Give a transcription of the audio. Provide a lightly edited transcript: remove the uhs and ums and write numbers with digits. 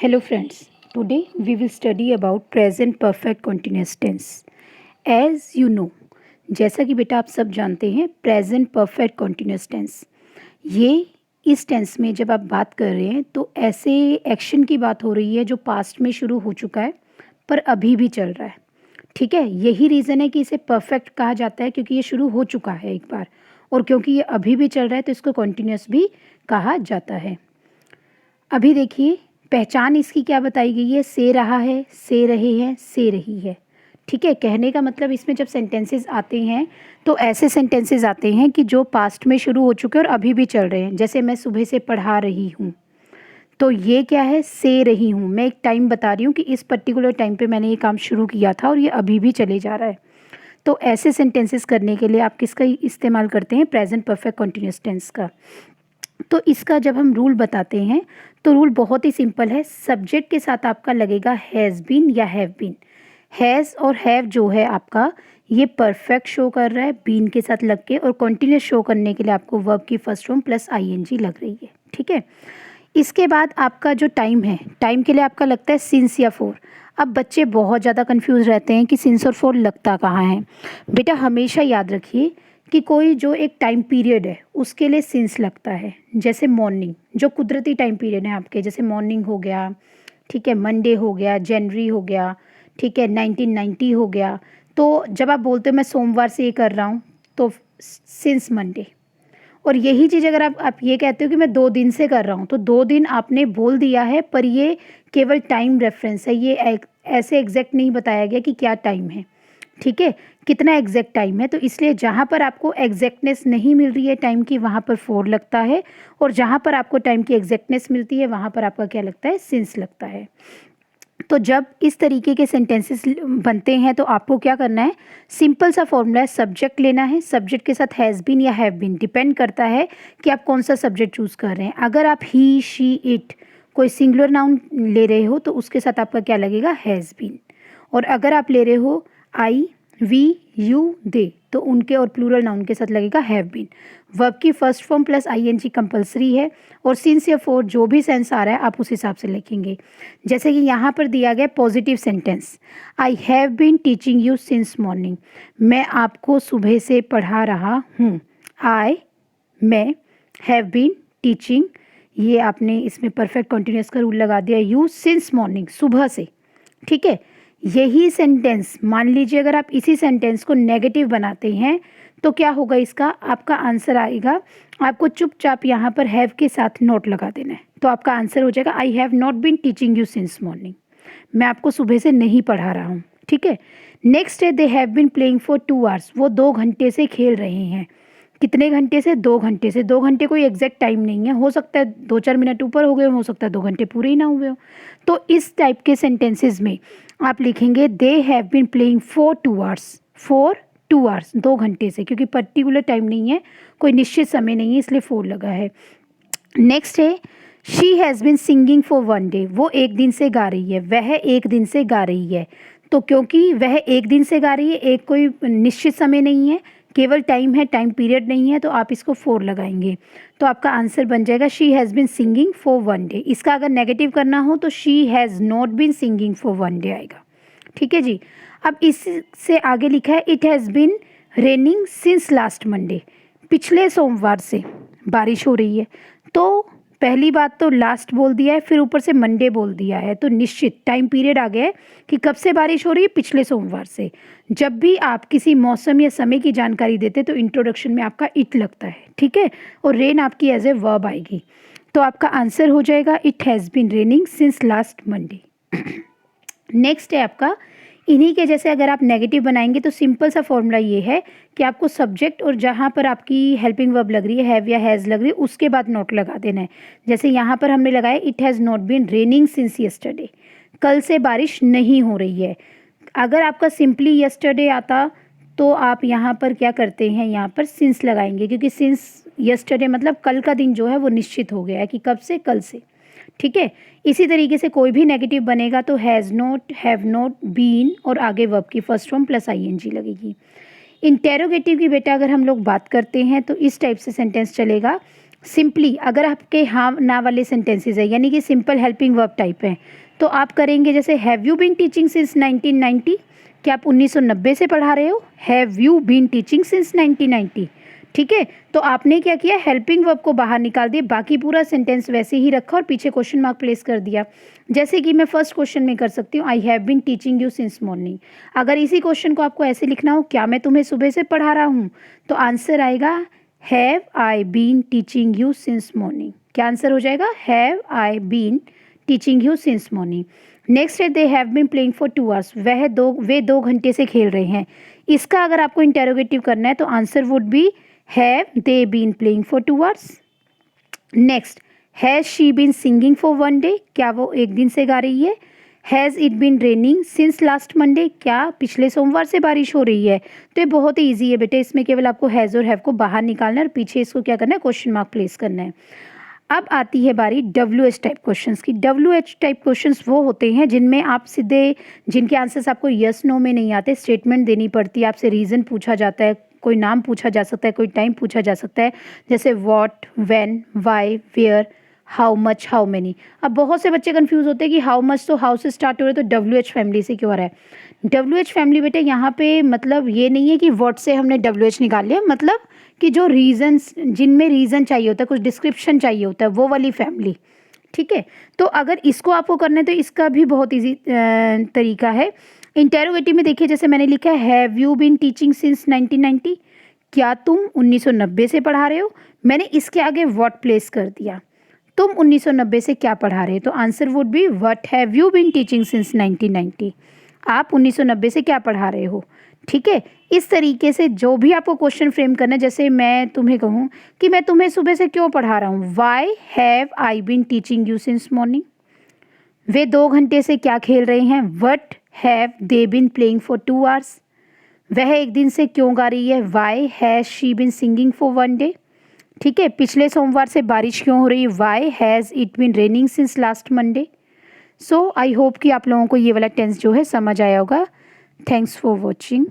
Hello friends, today we will study about present perfect continuous tense. As you know, जैसा कि बेटा आप सब जानते हैं प्रेजेंट परफेक्ट कॉन्टिन्यूस टेंस, ये इस टेंस में जब आप बात कर रहे हैं तो ऐसे एक्शन की बात हो रही है जो पास्ट में शुरू हो चुका है पर अभी भी चल रहा है। ठीक है, यही रीज़न है कि इसे परफेक्ट कहा जाता है क्योंकि ये शुरू हो चुका है एक बार, और क्योंकि ये अभी भी चल रहा है तो इसको कॉन्टिन्यूस भी कहा जाता है। अभी देखिए पहचान इसकी क्या बताई गई है, से रहा है, से रहे हैं, से रही है। ठीक है, कहने का मतलब इसमें जब सेंटेंसेस आते हैं तो ऐसे सेंटेंसेस आते हैं कि जो पास्ट में शुरू हो चुके हैं और अभी भी चल रहे हैं। जैसे मैं सुबह से पढ़ा रही हूँ, तो ये क्या है, से रही हूँ। मैं एक टाइम बता रही हूँ कि इस पर्टिकुलर टाइम पे मैंने ये काम शुरू किया था और ये अभी भी चले जा रहा है। तो ऐसे सेंटेंसेस करने के लिए आप किसका इस्तेमाल करते हैं, प्रेजेंट परफेक्ट कॉन्टिन्यूस टेंस का। तो इसका जब हम रूल बताते हैं तो रूल बहुत ही सिंपल है। सब्जेक्ट के साथ आपका लगेगा हैज़ बीन या हैव बीन। हैज़ और हैव जो है आपका ये परफेक्ट शो कर रहा है बीन के साथ लग के, और कॉन्टिन्यूस शो करने के लिए आपको वर्ब की फर्स्ट फॉर्म प्लस आईएनजी लग रही है। ठीक है, इसके बाद आपका जो टाइम है, टाइम के लिए आपका लगता है सिंस या फोर। अब बच्चे बहुत ज़्यादा कंफ्यूज रहते हैं कि सिंस और फोर लगता कहाँ है। बेटा हमेशा याद रखिए कि कोई जो एक टाइम पीरियड है उसके लिए सिंस लगता है। जैसे मॉर्निंग जो कुदरती टाइम पीरियड है आपके, जैसे मॉर्निंग हो गया, ठीक है, मंडे हो गया, जनवरी हो गया, ठीक है, 1990 हो गया। तो जब आप बोलते हो मैं सोमवार से ये कर रहा हूँ तो सिंस मंडे। और यही चीज़ अगर आप ये कहते हो कि मैं 2 दिन से कर रहा हूँ, तो 2 दिन आपने बोल दिया है पर ये केवल टाइम रेफरेंस है। ये ऐसे एग्जैक्ट नहीं बताया गया कि क्या टाइम है, ठीक है, कितना एग्जैक्ट टाइम है। तो इसलिए जहाँ पर आपको एग्जैक्टनेस नहीं मिल रही है टाइम की, वहाँ पर फोर लगता है, और जहाँ पर आपको टाइम की एग्जैक्टनेस मिलती है वहाँ पर आपका क्या लगता है, सिंस लगता है। तो जब इस तरीके के सेंटेंसेस बनते हैं तो आपको क्या करना है, सिंपल सा फॉर्मूला है, सब्जेक्ट लेना है, सब्जेक्ट के साथ हैज़ बीन या हैव बीन, डिपेंड करता है कि आप कौन सा सब्जेक्ट चूज़ कर रहे हैं। अगर आप ही, शी, इट कोई सिंगुलर नाउन ले रहे हो तो उसके साथ आपका क्या लगेगा, हैज़ बीन। और अगर आप ले रहे हो आई, वी, यू, दे, तो उनके और प्लूरल नाउन के साथ लगेगा हैव बीन। वर्ब की first form plus ING compulsory है, और सिंस या फोर जो भी सेंस आ रहा है आप उस हिसाब से लिखेंगे। जैसे कि यहाँ पर दिया गया positive sentence, I have been teaching you since morning, मैं आपको सुबह से पढ़ा रहा हूँ। मैं हैव बीन टीचिंग, ये आपने इसमें परफेक्ट कॉन्टिन्यूस का रूल लगा दिया, यू सिंस मॉर्निंग, सुबह से। ठीक है, यही सेंटेंस मान लीजिए अगर आप इसी सेंटेंस को नेगेटिव बनाते हैं तो क्या होगा, इसका आपका आंसर आएगा, आपको चुपचाप यहाँ पर हैव के साथ नोट लगा देना है। तो आपका आंसर हो जाएगा I have not been teaching you since morning, मैं आपको सुबह से नहीं पढ़ा रहा हूँ। ठीक है, नेक्स्ट है they have been playing for 2 hours, वो 2 घंटे से खेल रहे हैं। कितने घंटे से, 2 घंटे से। 2 घंटे कोई एग्जैक्ट टाइम नहीं है, हो सकता है 2-4 मिनट ऊपर हो गए, हो सकता है 2 घंटे पूरे ही ना हुए हो। तो इस टाइप के सेंटेंसेस में आप लिखेंगे they have been playing for 2 hours, for 2 hours, 2 घंटे से, क्योंकि पर्टिकुलर टाइम नहीं है, कोई निश्चित समय नहीं है, इसलिए फोर लगा है। नेक्स्ट है she has been singing for 1 day, वो एक दिन से गा रही है, वह एक दिन से गा रही है। तो क्योंकि वह एक दिन से गा रही है, एक कोई निश्चित समय नहीं है, केवल टाइम है, टाइम पीरियड नहीं है, तो आप इसको फोर लगाएंगे। तो आपका आंसर बन जाएगा she has been singing for 1 day. इसका अगर नेगेटिव करना हो तो she has not been singing for 1 day आएगा। ठीक है जी, अब इससे आगे लिखा है it has been raining since last Monday, पिछले सोमवार से बारिश हो रही है। तो पहली बात तो लास्ट बोल दिया है, फिर ऊपर से मंडे बोल दिया है, तो निश्चित टाइम पीरियड आ गया है कि कब से बारिश हो रही है, पिछले सोमवार से। जब भी आप किसी मौसम या समय की जानकारी देते तो इंट्रोडक्शन में आपका इट लगता है, ठीक है, और रेन आपकी एज ए वर्ब आएगी। तो आपका आंसर हो जाएगा it has been raining since last Monday. Next है आपका, इन्हीं के जैसे अगर आप नेगेटिव बनाएंगे तो सिंपल सा फॉर्मूला ये है कि आपको सब्जेक्ट और जहाँ पर आपकी हेल्पिंग वर्ब लग रही है, हैव या हैज़ लग रही है, उसके बाद नोट लगा देना है। जैसे यहाँ पर हमने लगाया it has not been raining since yesterday, कल से बारिश नहीं हो रही है। अगर आपका सिंपली यस्टरडे आता तो आप यहाँ पर क्या करते हैं, यहाँ पर सिंस लगाएंगे, क्योंकि सिंस यस्टरडे मतलब कल का दिन जो है वो निश्चित हो गया है कि कब से, कल से। ठीक है, इसी तरीके से कोई भी नेगेटिव बनेगा तो has not, have not, been और आगे वर्ब की फर्स्ट फॉर्म प्लस आईएनजी लगेगी। इंटेरोगेटिव की बेटा अगर हम लोग बात करते हैं तो इस टाइप से सेंटेंस चलेगा, सिंपली अगर आपके हाँ ना वाले सेंटेंसेस है यानी कि सिंपल हेल्पिंग वर्ब टाइप है तो आप करेंगे जैसे have you been teaching since 1990, क्या आप 1990 से पढ़ा रहे हो? Have you been teaching since 1990। ठीक है, तो आपने क्या किया, हेल्पिंग वर्ब को बाहर निकाल दिया, बाकी पूरा सेंटेंस वैसे ही रखा और पीछे क्वेश्चन मार्क प्लेस कर दिया। जैसे कि मैं फर्स्ट क्वेश्चन में कर सकती हूँ, I have been teaching you since morning. अगर इसी क्वेश्चन को आपको ऐसे लिखना हो, क्या मैं तुम्हें सुबह से पढ़ा रहा हूँ, तो आंसर आएगा have I been teaching you since morning. क्या आंसर हो जाएगा? Have I been teaching you since morning. Next है they have been playing for 2 hours, वे 2 घंटे से खेल रहे हैं। इसका अगर आपको इंटेरोगेटिव करना है तो answer would be have they been playing for 2 hours. Next, has she been singing for 1 day, क्या वो एक दिन से गा रही है? Has it been raining since last Monday, क्या पिछले सोमवार से बारिश हो रही है? तो ये बहुत ही ईजी है बेटे, इसमें केवल आपको हैज़ और हैव को बाहर निकालना है और पीछे इसको क्या करना है, क्वेश्चन मार्क प्लेस करना है। अब आती है बारी WH टाइप क्वेश्चंस की। WH टाइप क्वेश्चंस वो होते हैं जिनमें आप सीधे, जिनके आंसर्स आपको यस नो में नहीं आते, स्टेटमेंट देनी पड़ती है, आपसे रीज़न पूछा जाता है, कोई नाम पूछा जा सकता है, कोई टाइम पूछा जा सकता है, जैसे what, when, why, where, how much, how many. अब बहुत से बच्चे कंफ्यूज होते हैं कि हाउ मच तो हाउ से स्टार्ट हो रहा है तो WH फैमिली से क्यों आ रहा है? WH फैमिली बेटे यहाँ पे मतलब ये नहीं है कि व्हाट से हमने WH निकाल लिया, मतलब कि जो रीजंस, जिनमें रीज़न चाहिए होता है, कुछ डिस्क्रिप्शन चाहिए होता है, वो वाली फैमिली। ठीक है, तो अगर इसको आपको करना है तो इसका भी बहुत ईजी तरीका है। इंटेरोगेटिव में देखिए, जैसे मैंने लिखा है have you been teaching since 1990, क्या तुम 1990 से पढ़ा रहे हो? मैंने इसके आगे व्हाट प्लेस कर दिया, तुम 1990 से क्या पढ़ा रहे हो? तो answer would be what have you been teaching since 1990। आप 1990 से क्या पढ़ा रहे हो? ठीक है, इस तरीके से जो भी आपको क्वेश्चन फ्रेम करना है, जैसे मैं तुम्हें कहूँ कि मैं तुम्हें सुबह से क्यों पढ़ा रहा हूँ, why have I been teaching you since morning. वे 2 घंटे से क्या खेल रहे हैं, what have they been playing for 2 hours. वह एक दिन से क्यों गा रही है, why has she been singing for 1 day. ठीक है, पिछले सोमवार से बारिश क्यों हो रही है, why has it been raining since last Monday. So I hope कि आप लोगों को ये वाला टेंस जो है समझ आया होगा। Thanks for watching.